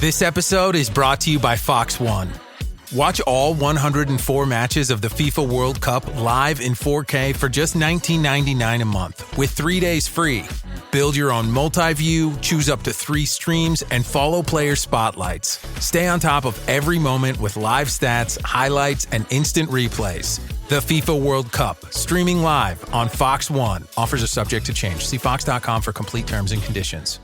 This episode is brought to you by Fox One. Watch all 104 matches of the FIFA World Cup live in 4K for just $19.99 a month with 3 days free. Build your own multi-view, choose up to 3 streams, and follow player spotlights. Stay on top of every moment with live stats, highlights, and instant replays. The FIFA World Cup, streaming live on Fox One. Offers are subject to change. See fox.com for complete terms and conditions.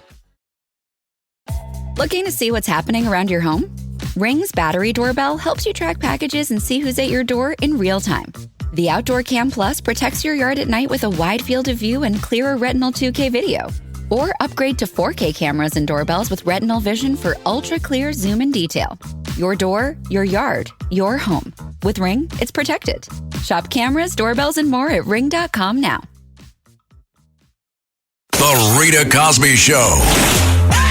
Looking to see what's happening around your home? Ring's battery doorbell helps you track packages and see who's at your door in real time. The Outdoor Cam Plus protects your yard at night with a wide field of view and clearer Retinal 2K video. Or upgrade to 4K cameras and doorbells with Retinal Vision for ultra-clear zoom and detail. Your door, your yard, your home. With Ring, it's protected. Shop cameras, doorbells, and more at ring.com now. The Rita Cosby Show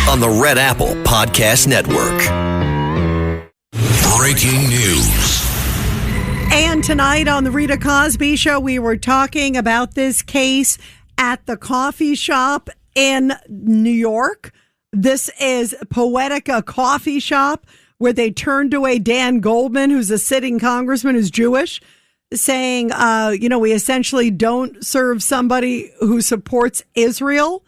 on the Red Apple Podcast Network. Breaking news. And tonight on the Rita Cosby Show, we were talking about this case at the coffee shop in New York. This is Poetica Coffee Shop, where they turned away Dan Goldman, who's a sitting congressman who's Jewish, saying, we essentially don't serve somebody who supports Israel.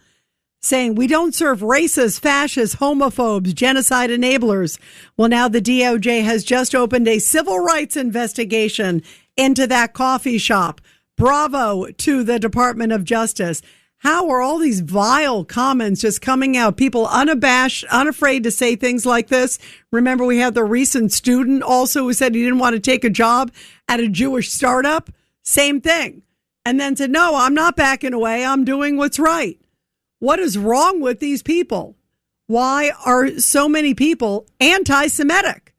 Saying we don't serve racists, fascists, homophobes, genocide enablers. Well, now the DOJ has just opened a civil rights investigation into that coffee shop. Bravo to the Department of Justice. How are all these vile comments just coming out? People unabashed, unafraid to say things like this. Remember, we had the recent student also who said he didn't want to take a job at a Jewish startup. Same thing. And then said, no, I'm not backing away. I'm doing what's right. What is wrong with these people? Why are so many people anti-Semitic?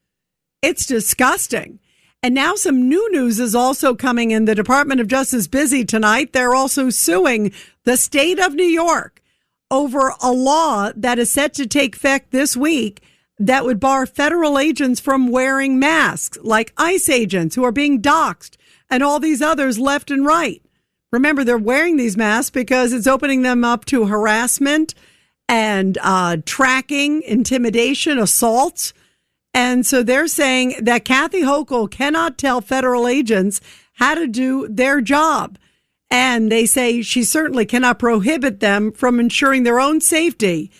It's disgusting. And now some new news is also coming in. The Department of Justice busy tonight. They're also suing the state of New York over a law that is set to take effect this week that would bar federal agents from wearing masks, like ICE agents who are being doxxed and all these others left and right. Remember, they're wearing these masks because it's opening them up to harassment and tracking, intimidation, assaults. And so they're saying that Kathy Hochul cannot tell federal agents how to do their job. And they say she certainly cannot prohibit them from ensuring their own safety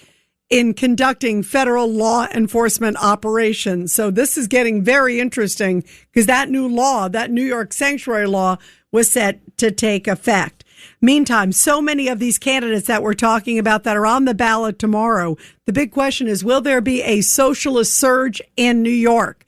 in conducting federal law enforcement operations. So this is getting very interesting because that new law, that New York sanctuary law, was set to take effect. Meantime, so many of these candidates that we're talking about that are on the ballot tomorrow, the big question is, will there be a socialist surge in New York?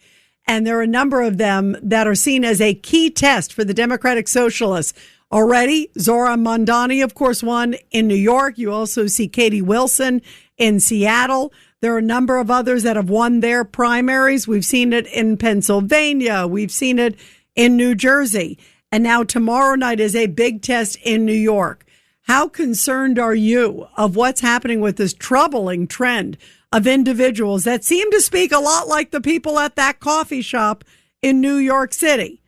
And there are a number of them that are seen as a key test for the Democratic Socialists. Already, Zohran Mamdani, of course, won in New York. You also see Katie Wilson in Seattle. There are a number of others that have won their primaries. We've seen it in Pennsylvania. We've seen it in New Jersey. And now tomorrow night is a big test in New York. How concerned are you of what's happening with this troubling trend of individuals that seem to speak a lot like the people at that coffee shop in New York City?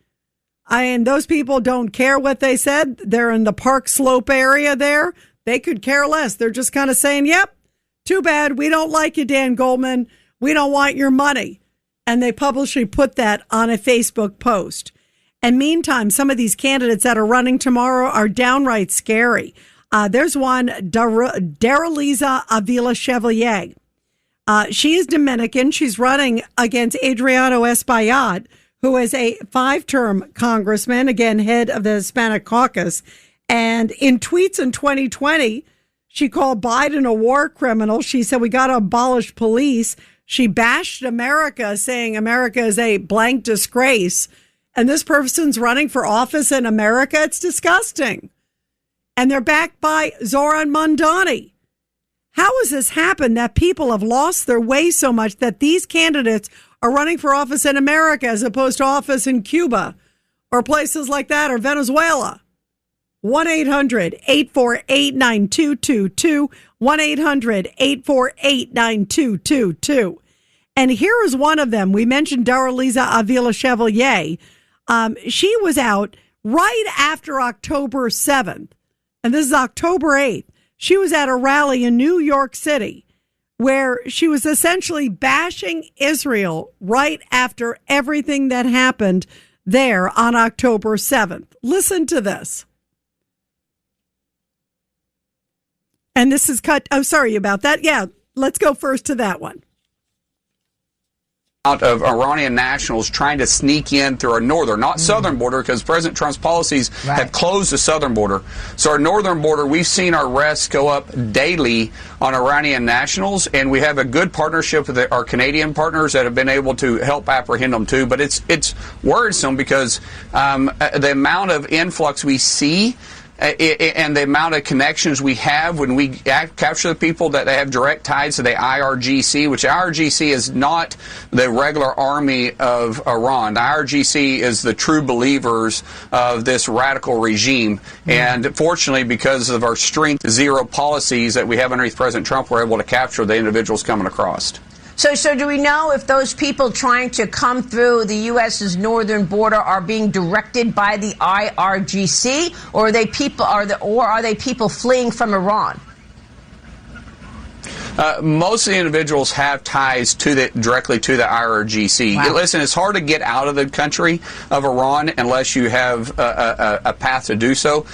And those people don't care what they said. They're in the Park Slope area there. They could care less. They're just kind of saying, yep, too bad. We don't like you, Dan Goldman. We don't want your money. And they publicly put that on a Facebook post. And meantime, some of these candidates that are running tomorrow are downright scary. There's one, Daraliza Avila Chevalier. She is Dominican. She's running against Adriano Espaillat, who is a 5-term congressman, again, head of the Hispanic caucus. And in tweets in 2020, she called Biden a war criminal. She said, we got to abolish police. She bashed America, saying America is a blank disgrace. And this person's running for office in America. It's disgusting. And they're backed by Zohran Mamdani. How has this happened that people have lost their way so much that these candidates are running for office in America as opposed to office in Cuba or places like that, or Venezuela? 1-800-848-9222. 1-800-848-9222. And here is one of them. We mentioned Daraliza Avila Chevalier. She was out right after October 7th. And this is October 8th. She was at a rally in New York City where she was essentially bashing Israel right after everything that happened there on October 7th. Listen to this. And this is cut. Oh, sorry about that. Yeah, let's go first to that one. Out of Iranian nationals trying to sneak in through our northern, not southern border, because President Trump's policies have closed the southern border. So our northern border, we've seen our arrests go up daily on Iranian nationals, and we have a good partnership with our Canadian partners that have been able to help apprehend them too. But it's worrisome because the amount of influx we see and the amount of connections we have when we capture the people that they have direct ties to the IRGC, which the IRGC is not the regular army of Iran. The IRGC is the true believers of this radical regime. And fortunately, because of our strength zero policies that we have underneath President Trump, we're able to capture the individuals coming across. So do we know if those people trying to come through the U.S.'s northern border are being directed by the IRGC, or are they people fleeing from Iran? Most of the individuals have ties directly to the IRGC. Wow. Listen, it's hard to get out of the country of Iran unless you have a path to do so.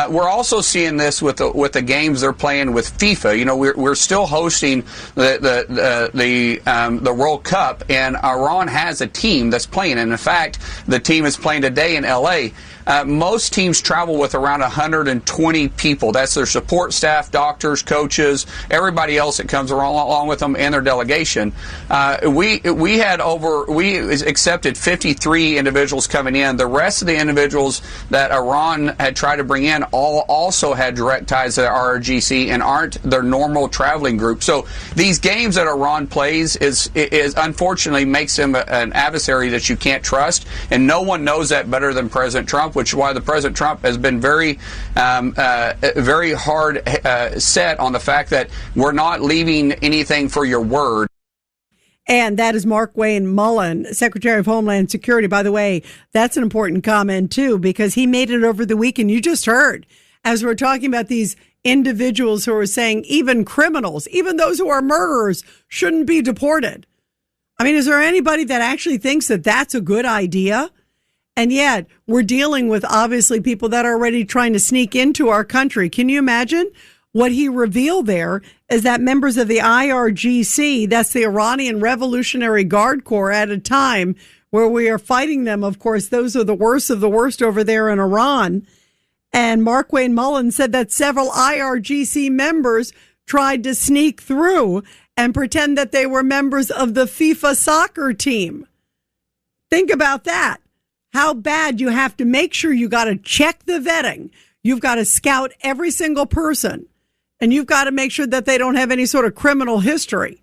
We're also seeing this with the games they're playing with FIFA. You know, we're still hosting the World Cup, and Iran has a team that's playing. And in fact, the team is playing today in L.A. Most teams travel with around 120 people. That's their support staff, doctors, coaches, everybody else that comes along with them and their delegation. We accepted 53 individuals coming in. The rest of the individuals that Iran had tried to bring in also had direct ties to the RRGC and aren't their normal traveling group. So these games that Iran plays is unfortunately makes them an adversary that you can't trust, and no one knows that better than President Trump, which is why the President Trump has been very hard set on the fact that we're not leaving anything for your word. And that is Mark Wayne Mullen, Secretary of Homeland Security. By the way, that's an important comment, too, because he made it over the weekend. You just heard, as we're talking about these individuals who are saying even criminals, even those who are murderers, shouldn't be deported. I mean, is there anybody that actually thinks that that's a good idea? And yet we're dealing with, obviously, people that are already trying to sneak into our country. Can you imagine? What he revealed there is that members of the IRGC, that's the Iranian Revolutionary Guard Corps, at a time where we are fighting them, of course, those are the worst of the worst over there in Iran. And Mark Wayne Mullen said that several IRGC members tried to sneak through and pretend that they were members of the FIFA soccer team. Think about that. How bad you have to make sure you got to check the vetting. You've got to scout every single person. And you've got to make sure that they don't have any sort of criminal history.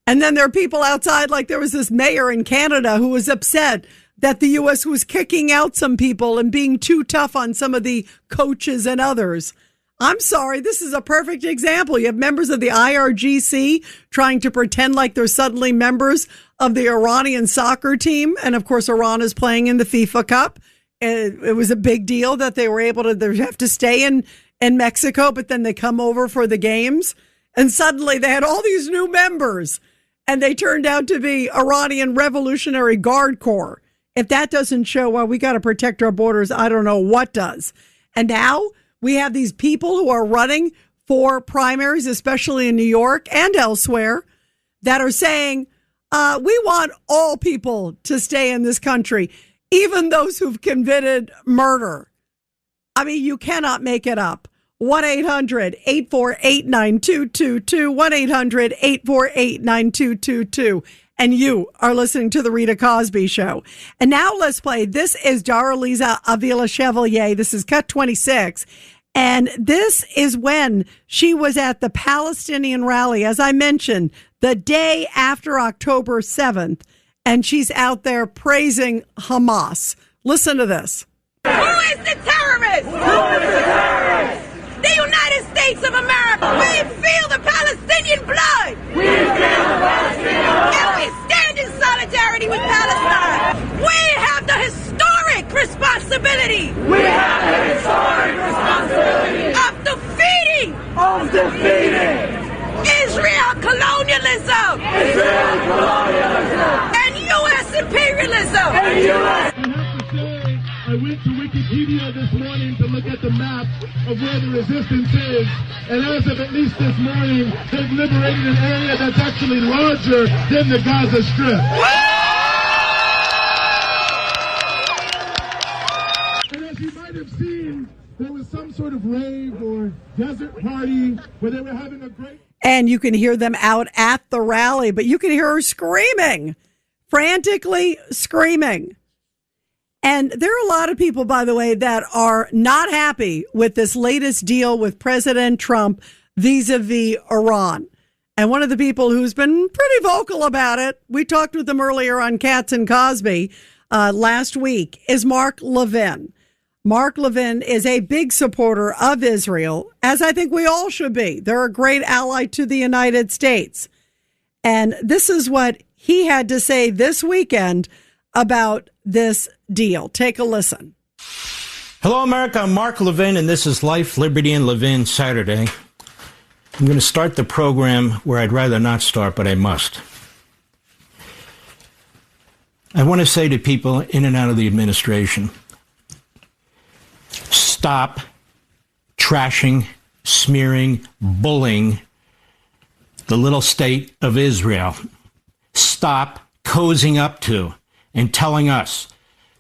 And then there are people outside, like there was this mayor in Canada who was upset that the U.S. was kicking out some people and being too tough on some of the coaches and others. I'm sorry, this is a perfect example. You have members of the IRGC trying to pretend like they're suddenly members of the Iranian soccer team. And of course, Iran is playing in the FIFA Cup. It was a big deal that they were able to, they have to stay in Mexico, but then they come over for the games. And suddenly they had all these new members and they turned out to be Iranian Revolutionary Guard Corps. If that doesn't show, well, we got to protect our borders, I don't know what does. And now we have these people who are running for primaries, especially in New York and elsewhere, that are saying, we want all people to stay in this country, even those who've committed murder. I mean, you cannot make it up. 1-800-848-9222, 1-800-848-9222. And you are listening to The Rita Cosby Show. And now let's play. This is Daraliza Avila Chevalier. This is Cut 26. And this is when she was at the Palestinian rally, as I mentioned, the day after October 7th. And she's out there praising Hamas. Listen to this. Who is the terrorist? Who is the terrorist? The United States of America. We feel the Palestinian blood. We feel the Palestinian blood. And we stand in solidarity with Palestine. We have the historic responsibility. We have the historic responsibility of defeating Israel colonialism. colonialism! And U.S. imperialism! I have to say, I went to Wikipedia this morning to look at the map of where the resistance is, and as of at least this morning, they've liberated an area that's actually larger than the Gaza Strip. And as you might have seen, there was some sort of rave or desert party where they were having a great... And you can hear them out at the rally, but you can hear her screaming, frantically screaming. And there are a lot of people, by the way, that are not happy with this latest deal with President Trump vis-a-vis Iran. And one of the people who's been pretty vocal about it, we talked with him earlier on Katz and Cosby last week, is Mark Levin. Mark Levin is a big supporter of Israel, as I think we all should be. They're a great ally to the United States. And this is what he had to say this weekend about this deal. Take a listen. Hello, America. I'm Mark Levin, and this is Life, Liberty, and Levin Saturday. I'm going to start the program where I'd rather not start, but I must. I want to say to people in and out of the administration, stop trashing, smearing, bullying the little state of Israel. Stop cozying up to and telling us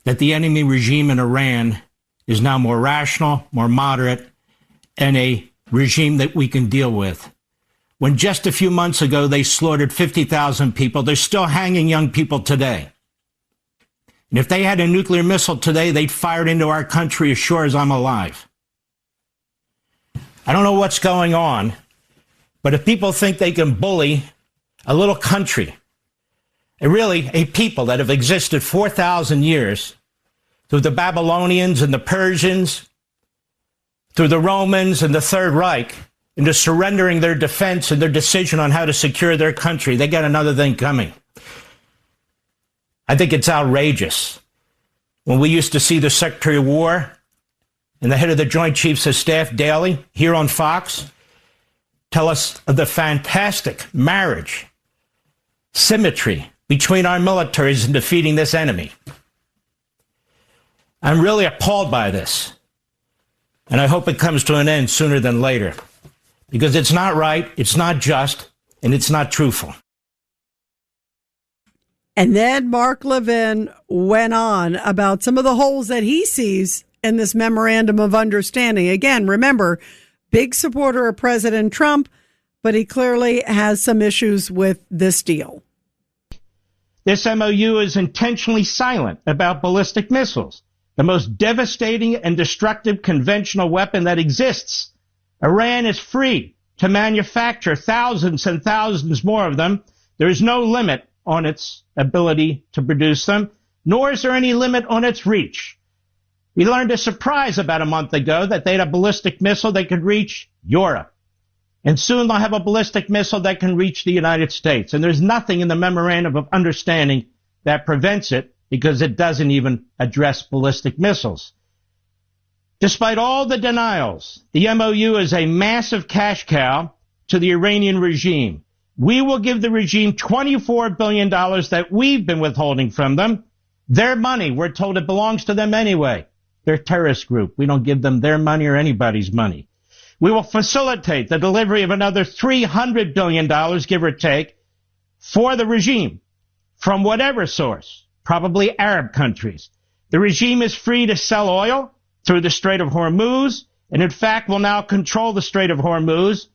that the enemy regime in Iran is now more rational, more moderate, and a regime that we can deal with. When just a few months ago they slaughtered 50,000 people, they're still hanging young people today. And if they had a nuclear missile today, they'd fire it into our country as sure as I'm alive. I don't know what's going on, but if people think they can bully a little country, really a people that have existed 4,000 years, through the Babylonians and the Persians, through the Romans and the Third Reich, into surrendering their defense and their decision on how to secure their country, they got another thing coming. I think it's outrageous. When we used to see the Secretary of War and the head of the Joint Chiefs of Staff daily here on Fox tell us of the fantastic marriage, symmetry between our militaries in defeating this enemy. I'm really appalled by this, and I hope it comes to an end sooner than later, because it's not right, it's not just, and it's not truthful. And then Mark Levin went on about some of the holes that he sees in this memorandum of understanding. Again, remember, big supporter of President Trump, but he clearly has some issues with this deal. This MOU is intentionally silent about ballistic missiles, the most devastating and destructive conventional weapon that exists. Iran is free to manufacture thousands and thousands more of them. There is no limit on its ability to produce them, nor is there any limit on its reach. We learned a surprise about a month ago that they had a ballistic missile that could reach Europe. And soon they'll have a ballistic missile that can reach the United States. And there's nothing in the memorandum of understanding that prevents it, because it doesn't even address ballistic missiles. Despite all the denials, the MOU is a massive cash cow to the Iranian regime. We will give the regime $24 billion that we've been withholding from them. Their money, we're told it belongs to them anyway. They're a terrorist group. We don't give them their money or anybody's money. We will facilitate the delivery of another $300 billion, give or take, for the regime from whatever source, probably Arab countries. The regime is free to sell oil through the Strait of Hormuz, and in fact will now control the Strait of Hormuz.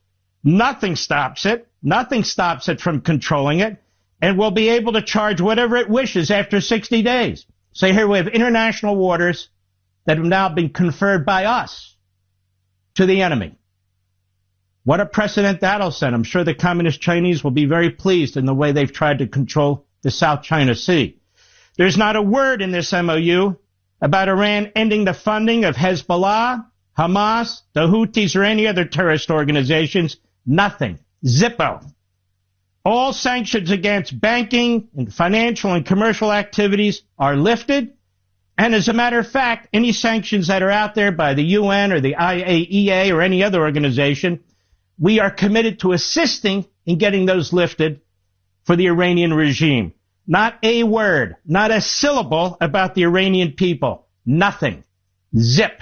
Nothing stops it. Nothing stops it from controlling it, and will be able to charge whatever it wishes after 60 days. So here we have international waters that have now been conferred by us to the enemy. What a precedent that'll set. I'm sure the communist Chinese will be very pleased in the way they've tried to control the South China Sea. There's not a word in this MOU about Iran ending the funding of Hezbollah, Hamas, the Houthis, or any other terrorist organizations. Nothing. Zippo. All sanctions against banking and financial and commercial activities are lifted. And as a matter of fact, any sanctions that are out there by the UN or the IAEA or any other organization, we are committed to assisting in getting those lifted for the Iranian regime. Not a word, not a syllable about the Iranian people. Nothing. Zip.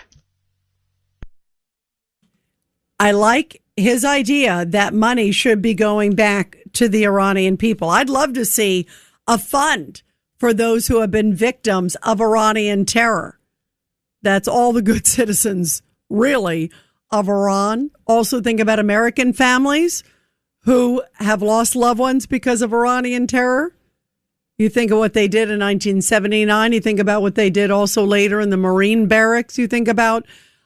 I like his idea that money should be going back to the Iranian people. I'd love to see a fund for those who have been victims of Iranian terror. That's all the good citizens, really, of Iran. Also think about American families who have lost loved ones because of Iranian terror. You think of what they did in 1979. You think about what they did also later in the Marine barracks. You think about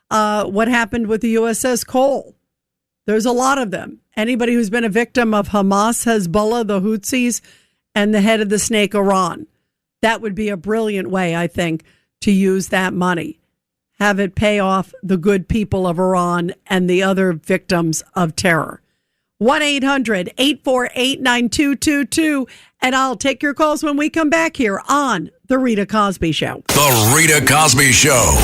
what happened with the USS Cole. There's a lot of them. Anybody who's been a victim of Hamas, Hezbollah, the Houthis, and the head of the snake, Iran. That would be a brilliant way, I think, to use that money. Have it pay off the good people of Iran and the other victims of terror. 1-800-848-9222. And I'll take your calls when we come back here on The Rita Cosby Show. The Rita Cosby Show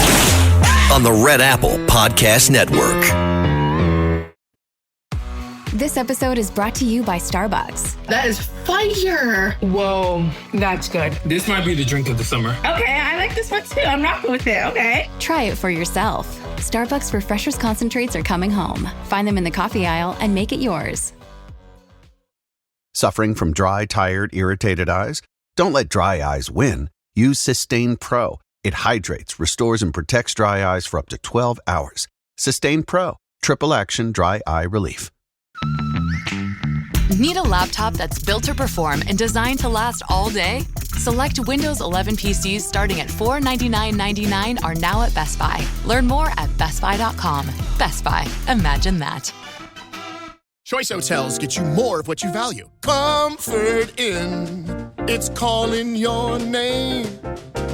on the Red Apple Podcast Network. This episode is brought to you by Starbucks. That is fire. Whoa, that's good. This might be the drink of the summer. Okay, I like this one too. I'm rocking with it. Okay. Try it for yourself. Starbucks Refreshers Concentrates are coming home. Find them in the coffee aisle and make it yours. Suffering from dry, tired, irritated eyes? Don't let dry eyes win. Use Systane Pro. It hydrates, restores, and protects dry eyes for up to 12 hours. Systane Pro. Triple action dry eye relief. Need a laptop that's built to perform and designed to last all day? Select Windows 11 PCs starting at $499.99 are now at Best Buy. Learn more at bestbuy.com. Best Buy. Imagine that. Choice Hotels get you more of what you value. Comfort Inn, it's calling your name.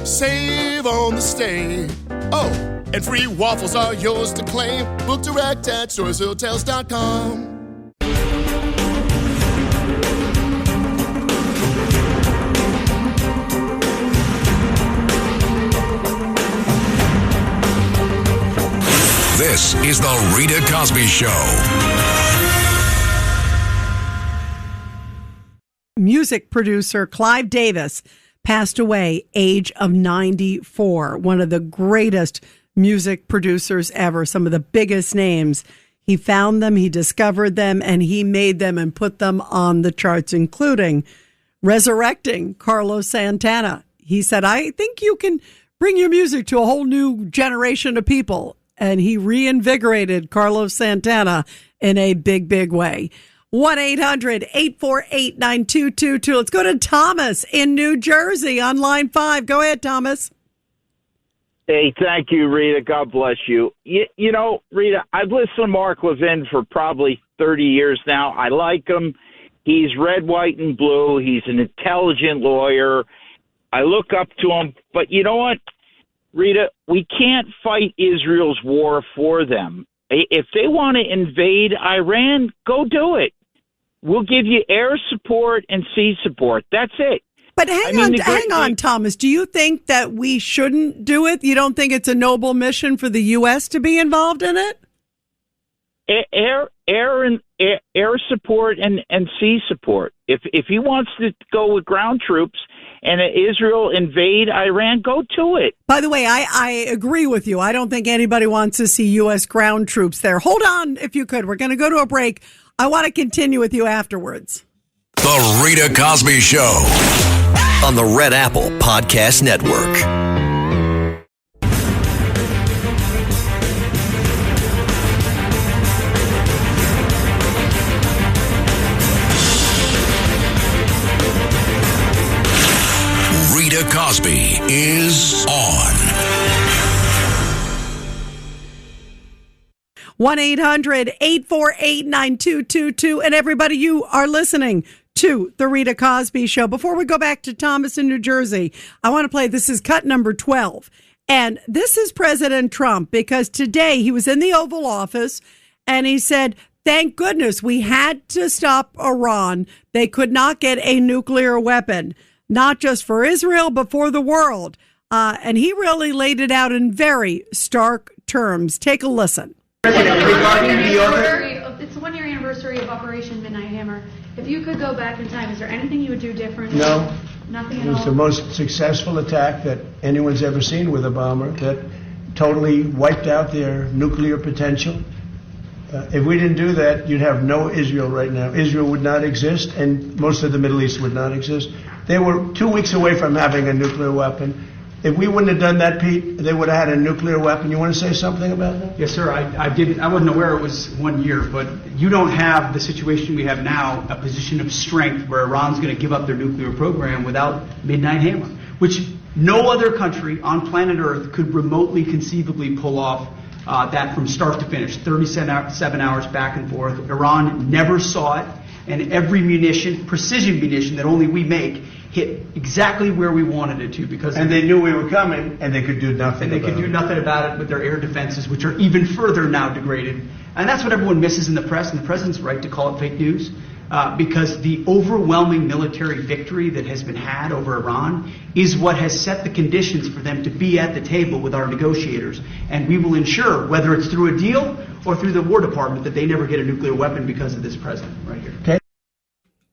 Save on the stay. Oh, and free waffles are yours to claim. Book direct at choicehotels.com. This is the Rita Cosby Show. Music producer Clive Davis passed away, age of 94. One of the greatest music producers ever, some of the biggest names. He found them, he discovered them, and he made them and put them on the charts, including resurrecting Carlos Santana. He said, I think you can bring your music to a whole new generation of people. And he reinvigorated Carlos Santana in a big, big way. 1-800-848-9222. Let's go to Thomas in New Jersey on line 5. Go ahead, Thomas. Hey, thank you, Rita. God bless you. You know, Rita, I've listened to Mark Levin for probably 30 years now. I like him. He's red, white, and blue. He's an intelligent lawyer. I look up to him. But you know what, Rita, we can't fight Israel's war for them. If they want to invade Iran, go do it. We'll give you air support and sea support. That's it. But hang on, Thomas. Do you think that we shouldn't do it? You don't think it's a noble mission for the U.S. to be involved in it? Air support and sea support. If he wants to go with ground troops and Israel invade Iran, go to it. By the way, I agree with you. I don't think anybody wants to see U.S. ground troops there. Hold on, if you could. We're going to go to a break. I want to continue with you afterwards. The Rita Cosby Show on the Red Apple Podcast Network. Rita Cosby is on. 1-800-848-9222. And everybody, you are listening to The Rita Cosby Show. Before we go back to Thomas in New Jersey, I want to play, this is cut number 12. And this is President Trump, because today he was in the Oval Office and he said, thank goodness we had to stop Iran. They could not get a nuclear weapon, not just for Israel, but for the world. And he really laid it out in very stark terms. Take a listen. Regarding the order, it's the 1-year anniversary of Operation Midnight Hammer. If If you could go back in time, is there anything you would do differently? No. Nothing at all? It was the most successful attack that anyone's ever seen with a bomber that totally wiped out their nuclear potential. If we didn't do that, you'd have no Israel right now. Israel would not exist, and most of the Middle East would not exist. They were 2 weeks away from having a nuclear weapon. If we wouldn't have done that, Pete, they would have had a nuclear weapon. You want to say something about that? Yes, sir. I wasn't aware it was 1 year, but you don't have the situation we have now, a position of strength where Iran's going to give up their nuclear program without Midnight Hammer, which no other country on planet Earth could remotely conceivably pull off that from start to finish, 37 hours back and forth. Iran never saw it, and every munition, precision munition that only we make, hit exactly where we wanted it to and they knew we were coming, and they could do nothing. And they could do nothing about it with their air defenses, which are even further now degraded. And that's what everyone misses in the press, and the president's right to call it fake news, because the overwhelming military victory that has been had over Iran is what has set the conditions for them to be at the table with our negotiators. And we will ensure, whether it's through a deal or through the War Department, that they never get a nuclear weapon because of this president right here. Okay.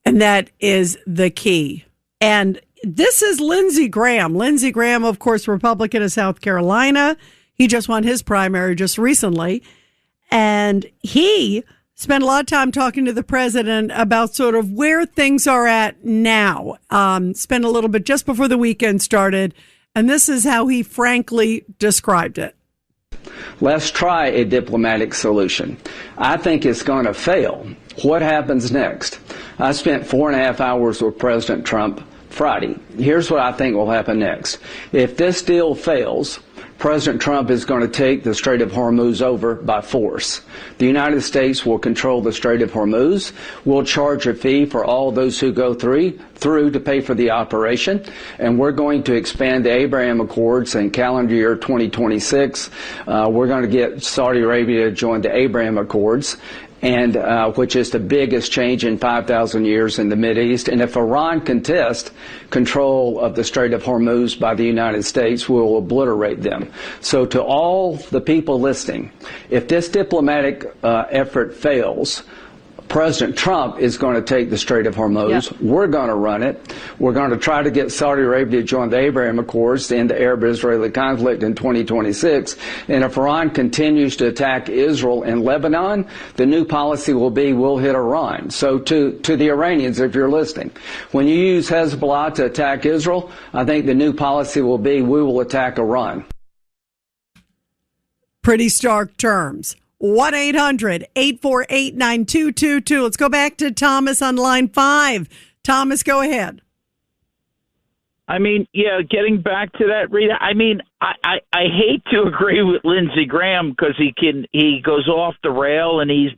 And that is the key. And this is Lindsey Graham. Lindsey Graham, of course, Republican of South Carolina. He just won his primary just recently. And he spent a lot of time talking to the president about sort of where things are at now. Spent a little bit just before the weekend started. And this is how he frankly described it. Let's try a diplomatic solution. I think it's going to fail. What happens next? I spent 4.5 hours with President Trump Friday. Here's what I think will happen next. If this deal fails, President Trump is going to take the Strait of Hormuz over by force. The United States will control the Strait of Hormuz. We'll charge a fee for all those who go through to pay for the operation. And we're going to expand the Abraham Accords in calendar year 2026. We're going to get Saudi Arabia to join the Abraham Accords, and which is the biggest change in 5,000 years in the Mideast. And if Iran contests control of the Strait of Hormuz by the United States, we will obliterate them. So to all the people listening, if this diplomatic effort fails, President Trump is going to take the Strait of Hormuz. Yep. We're going to run it. We're going to try to get Saudi Arabia to join the Abraham Accords to end the Arab-Israeli conflict in 2026. And if Iran continues to attack Israel and Lebanon, the new policy will be we'll hit Iran. So to the Iranians, if you're listening, when you use Hezbollah to attack Israel, I think the new policy will be we will attack Iran. Pretty stark terms. 1-800-848-9222. Let's go back to Thomas on line 5. Thomas, go ahead. I mean, yeah, getting back to that, Rita, I mean, I hate to agree with Lindsey Graham because he goes off the rail and he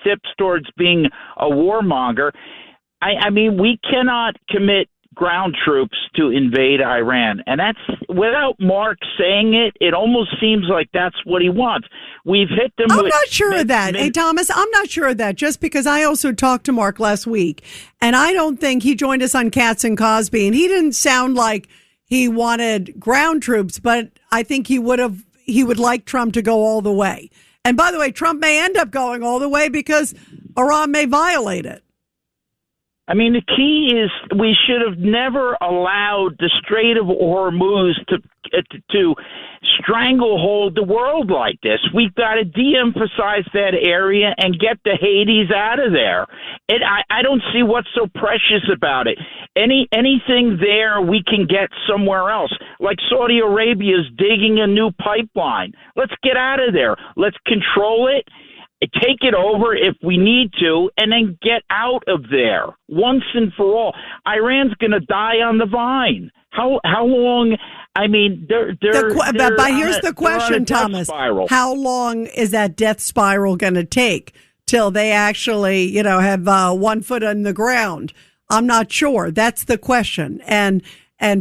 tips towards being a warmonger. I mean, we cannot commit ground troops to invade Iran. And that's, without Mark saying it, it almost seems like that's what he wants. We've hit them I'm not sure of that. Hey, Thomas, I'm not sure of that, just because I also talked to Mark last week, and I don't think he joined us on Katz and Cosby, and he didn't sound like he wanted ground troops, but I think he would like Trump to go all the way. And by the way, Trump may end up going all the way because Iran may violate it. I mean, the key is we should have never allowed the Strait of Hormuz to stranglehold the world like this. We've got to de-emphasize that area and get the Hades out of there. And I don't see what's so precious about it. Anything there we can get somewhere else. Like Saudi Arabia's digging a new pipeline. Let's get out of there. Let's control it. Take it over if we need to, and then get out of there once and for all. Iran's going to die on the vine. How long? I mean, but here's the question, Thomas. Spiral. How long is that death spiral going to take till they actually, have 1 foot on the ground? I'm not sure. That's the question. And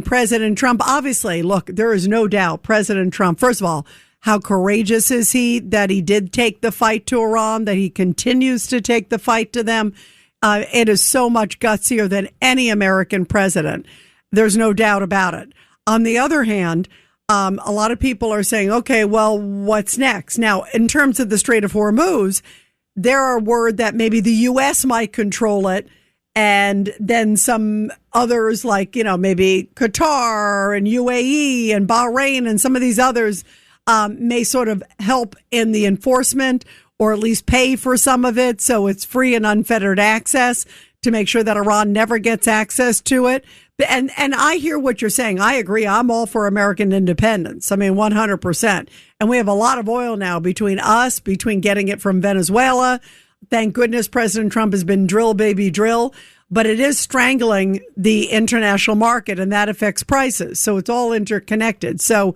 President Trump, obviously, look, there is no doubt President Trump, first of all, how courageous is he that he did take the fight to Iran, that he continues to take the fight to them? It is so much gutsier than any American president. There's no doubt about it. On the other hand, a lot of people are saying, okay, well, what's next? Now, in terms of the Strait of Hormuz, there are word that maybe the U.S. might control it. And then some others like, maybe Qatar and UAE and Bahrain and some of these others may sort of help in the enforcement or at least pay for some of it. So it's free and unfettered access to make sure that Iran never gets access to it. And I hear what you're saying. I agree. I'm all for American independence. I mean, 100%. And we have a lot of oil now between getting it from Venezuela. Thank goodness President Trump has been drill, baby, drill. But it is strangling the international market, and that affects prices. So it's all interconnected. So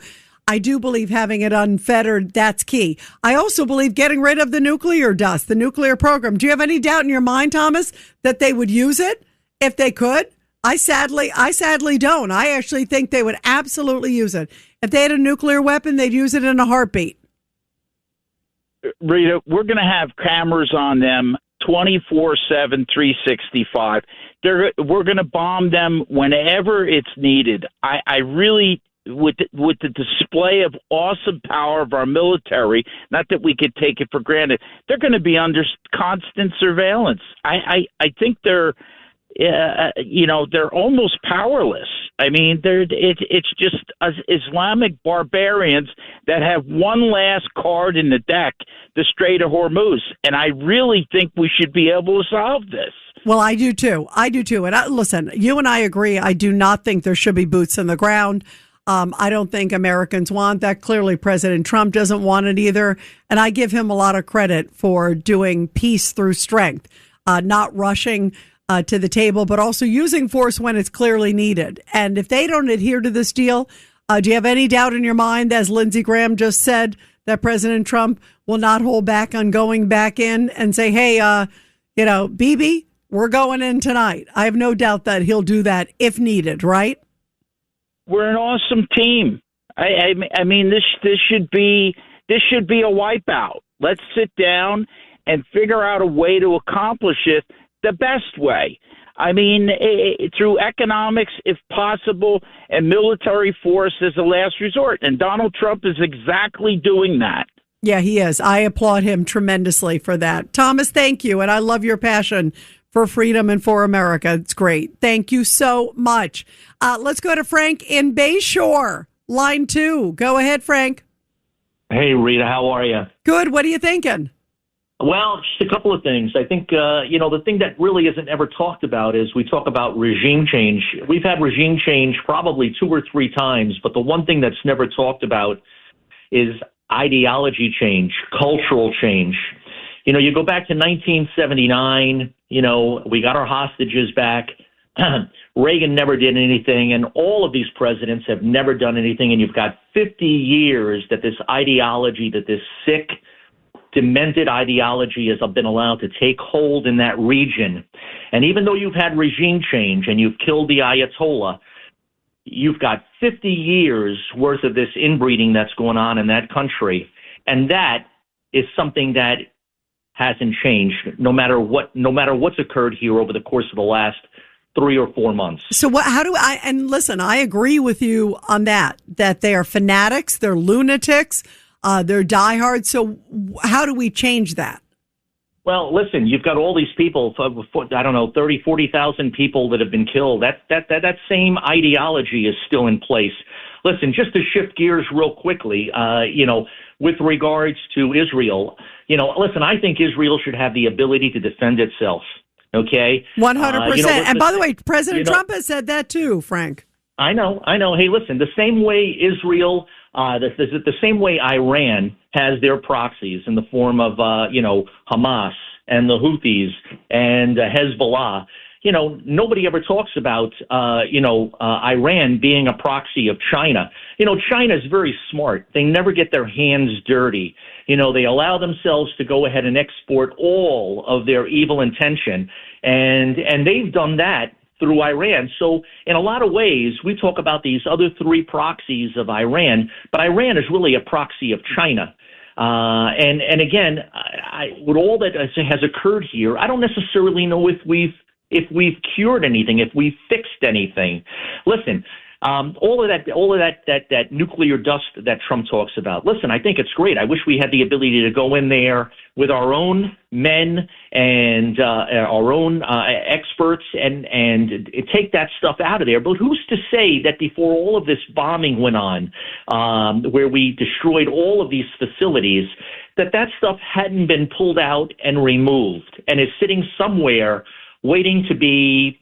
I do believe having it unfettered, that's key. I also believe getting rid of the nuclear dust, the nuclear program. Do you have any doubt in your mind, Thomas, that they would use it if they could? I sadly don't. I actually think they would absolutely use it. If they had a nuclear weapon, they'd use it in a heartbeat. Rita, we're going to have cameras on them 24/7, 365. We're going to bomb them whenever it's needed. I really, with the display of awesome power of our military, not that we could take it for granted, they're going to be under constant surveillance. I think they're almost powerless. I mean, it's just Islamic barbarians that have one last card in the deck, the Strait of Hormuz. And I really think we should be able to solve this. Well, I do too. And listen, you and I agree. I do not think there should be boots on the ground. I don't think Americans want that. Clearly, President Trump doesn't want it either. And I give him a lot of credit for doing peace through strength, not rushing to the table, but also using force when it's clearly needed. And if they don't adhere to this deal, do you have any doubt in your mind, as Lindsey Graham just said, that President Trump will not hold back on going back in and say, hey, Bibi, we're going in tonight? I have no doubt that he'll do that if needed, right? We're an awesome team. I mean, this should be a wipeout. Let's sit down and figure out a way to accomplish it the best way. I mean, through economics, if possible, and military force as a last resort. And Donald Trump is exactly doing that. Yeah, he is. I applaud him tremendously for that. Thomas, thank you. And I love your passion for freedom and for America. It's great. Thank you so much. Let's go to Frank in Bayshore, line 2. Go ahead, Frank. Hey, Rita, how are you? Good. What are you thinking? Well, just a couple of things. I think, the thing that really isn't ever talked about is we talk about regime change. We've had regime change probably 2 or 3 times, but the one thing that's never talked about is ideology change, cultural change. You go back to 1979, we got our hostages back. Reagan never did anything, and all of these presidents have never done anything, and you've got 50 years that this ideology, that this sick, demented ideology has been allowed to take hold in that region. And even though you've had regime change and you've killed the Ayatollah, you've got 50 years worth of this inbreeding that's going on in that country. And that is something that hasn't changed, no matter what's occurred here over the course of the last 3 or 4 months. So and listen, I agree with you on that they are fanatics, they're lunatics, they're diehards. So how do we change that? Well, listen, you've got all these people, 30, 40,000 people that have been killed. That same ideology is still in place. Listen, just to shift gears real quickly, with regards to Israel, listen, I think Israel should have the ability to defend itself. Okay? 100%. And by the way, President Trump has said that too, Frank. I know. Hey, listen, the same way Israel, the same way Iran has their proxies in the form of, Hamas and the Houthis and Hezbollah. Nobody ever talks about, Iran being a proxy of China. China is very smart. They never get their hands dirty. They allow themselves to go ahead and export all of their evil intention. And they've done that through Iran. So in a lot of ways, we talk about these other 3 proxies of Iran, but Iran is really a proxy of China. And again, with all that has occurred here, I don't necessarily know if we've cured anything, if we've fixed anything. Listen, All of that nuclear dust that Trump talks about. Listen, I think it's great. I wish we had the ability to go in there with our own men and our own experts and take that stuff out of there. But who's to say that before all of this bombing went on, where we destroyed all of these facilities, that stuff hadn't been pulled out and removed and is sitting somewhere waiting to be,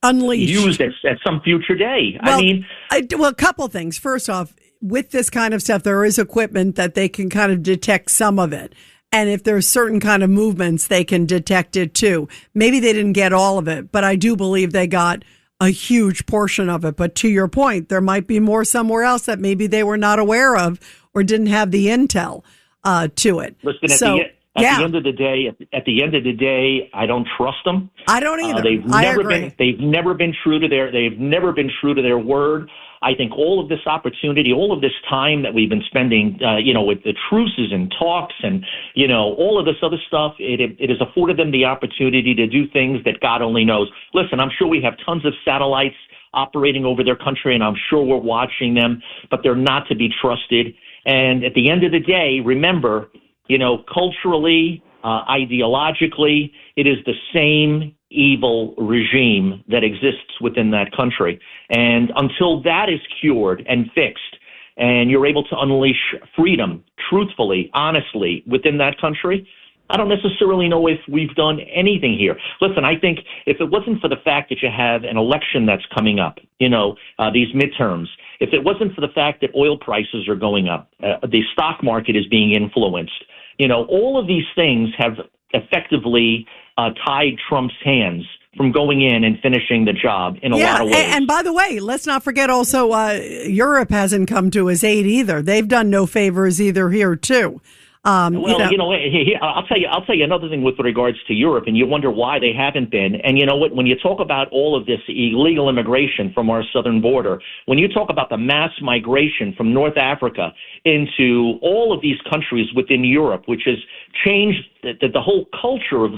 unleashed, used at some future day. Well, I mean, a couple things. First off, with this kind of stuff, there is equipment that they can kind of detect some of it. And if there's certain kind of movements, they can detect it too. Maybe they didn't get all of it, but I do believe they got a huge portion of it. But to your point, there might be more somewhere else that maybe they were not aware of or didn't have the intel to it. Listen, at the end of the day, I don't trust them. I don't either. They've never been true to their word. I think all of this opportunity, all of this time that we've been spending, with the truces and talks and, all of this other stuff, it has afforded them the opportunity to do things that God only knows. Listen, I'm sure we have tons of satellites operating over their country, and I'm sure we're watching them, but they're not to be trusted. And at the end of the day, remember, culturally, ideologically, it is the same evil regime that exists within that country. And until that is cured and fixed, and you're able to unleash freedom, truthfully, honestly, within that country, I don't necessarily know if we've done anything here. Listen, I think if it wasn't for the fact that you have an election that's coming up, these midterms, if it wasn't for the fact that oil prices are going up, the stock market is being influenced, all of these things have effectively tied Trump's hands from going in and finishing the job in a lot of ways. And by the way, let's not forget also Europe hasn't come to his aid either. They've done no favors either here too. I'll tell you another thing with regards to Europe, and you wonder why they haven't been. And you know what? When you talk about all of this illegal immigration from our southern border, when you talk about the mass migration from North Africa into all of these countries within Europe, which has changed the whole culture of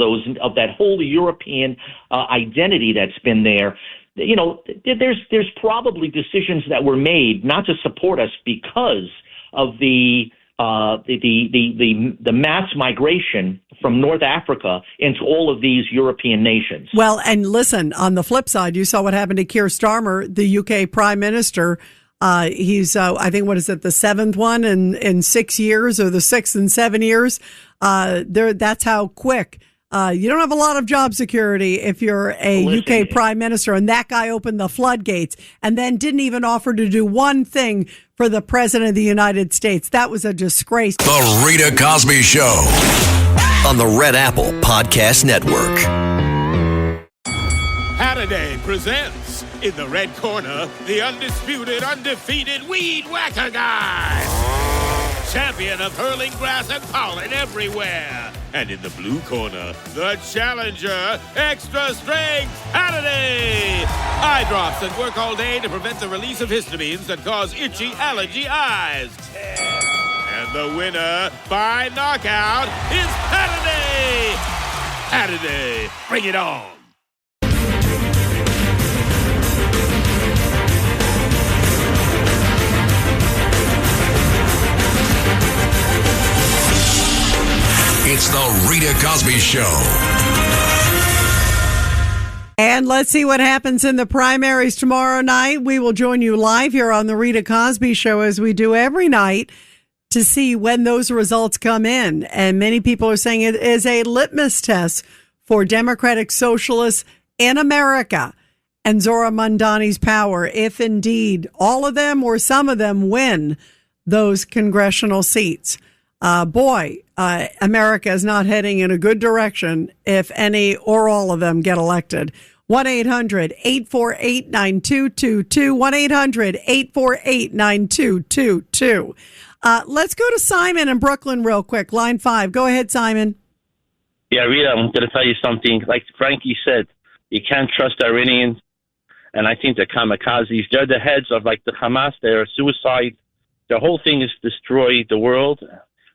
that whole European identity that's been there. There's probably decisions that were made not to support us because of the mass migration from North Africa into all of these European nations. Well, and listen, on the flip side, you saw what happened to Keir Starmer, the UK Prime Minister. He's, I think, what is it, the seventh one in 6 years or the 6 and 7 years? That's how quick. You don't have a lot of job security if you're a UK Prime Minister, and that guy opened the floodgates and then didn't even offer to do one thing for the President of the United States. That was a disgrace. The Rita Cosby Show on the Red Apple Podcast Network. Halliday presents, in the red corner, the undisputed, undefeated Weed Whacker Guy. Champion of hurling grass and pollen everywhere. And in the blue corner, the challenger, extra strength Halliday. Eye drops that work all day to prevent the release of histamines that cause itchy allergy eyes. And the winner by knockout is Halliday. Halliday, bring it on. It's the Rita Cosby Show. And let's see what happens in the primaries tomorrow night. We will join you live here on the Rita Cosby Show, as we do every night, to see when those results come in. And many people are saying it is a litmus test for Democratic Socialists in America and Zora Mandani's power, if indeed all of them or some of them win those congressional seats. America is not heading in a good direction if any or all of them get elected. 1-800-848-9222. 1-800-848-9222. Let's go to Simon in Brooklyn real quick. Line 5. Go ahead, Simon. Yeah, Rita, I'm going to tell you something. Like Frankie said, you can't trust Iranians. And I think the kamikazes, they're the heads of like the Hamas. They're suicide. The whole thing is destroy the world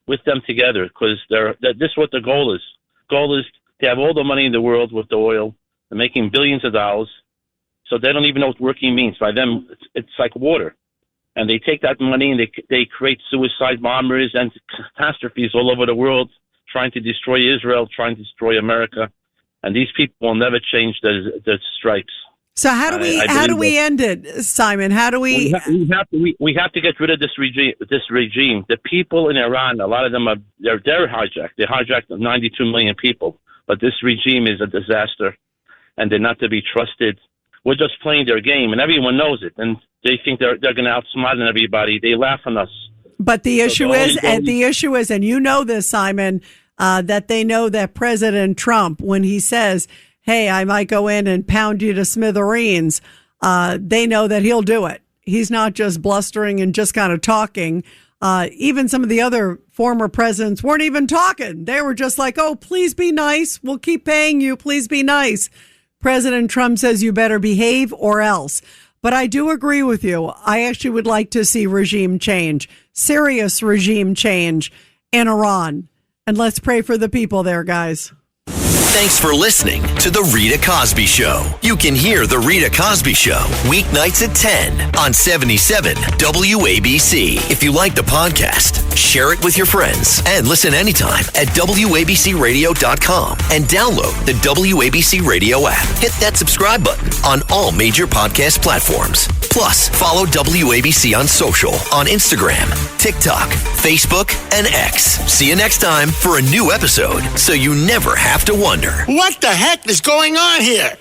with them together, because this is what the goal is. Goal is to have all the money in the world with the oil. They're making billions of dollars. so they don't even know what working means. By them, it's like water. And they take that money and they create suicide bombers and catastrophes all over the world, trying to destroy Israel, trying to destroy America. And these people will never change their stripes. So how do we end it, Simon? How do we have to get rid of this regime. The people in Iran, a lot of them they're hijacked. They hijacked 92 million people. But this regime is a disaster, and they're not to be trusted. We're just playing their game, and everyone knows it. And they think they're going to outsmart everybody. They laugh on us. But the issue is, and you know this, Simon, that they know that President Trump, when he says, hey, I might go in and pound you to smithereens, they know that he'll do it. He's not just blustering and just kind of talking. Even some of the other former presidents weren't even talking. They were just like, oh, please be nice. We'll keep paying you. Please be nice. President Trump says you better behave or else. But I do agree with you. I actually would like to see regime change, serious regime change in Iran. And let's pray for the people there, guys. Thanks for listening to The Rita Cosby Show. You can hear The Rita Cosby Show weeknights at 10 on 77 WABC. If you like the podcast, share it with your friends and listen anytime at WABCRadio.com and download the WABC Radio app. Hit that subscribe button on all major podcast platforms. Plus, follow WABC on social on Instagram, TikTok, Facebook, and X. See you next time for a new episode so you never have to wonder. What the heck is going on here?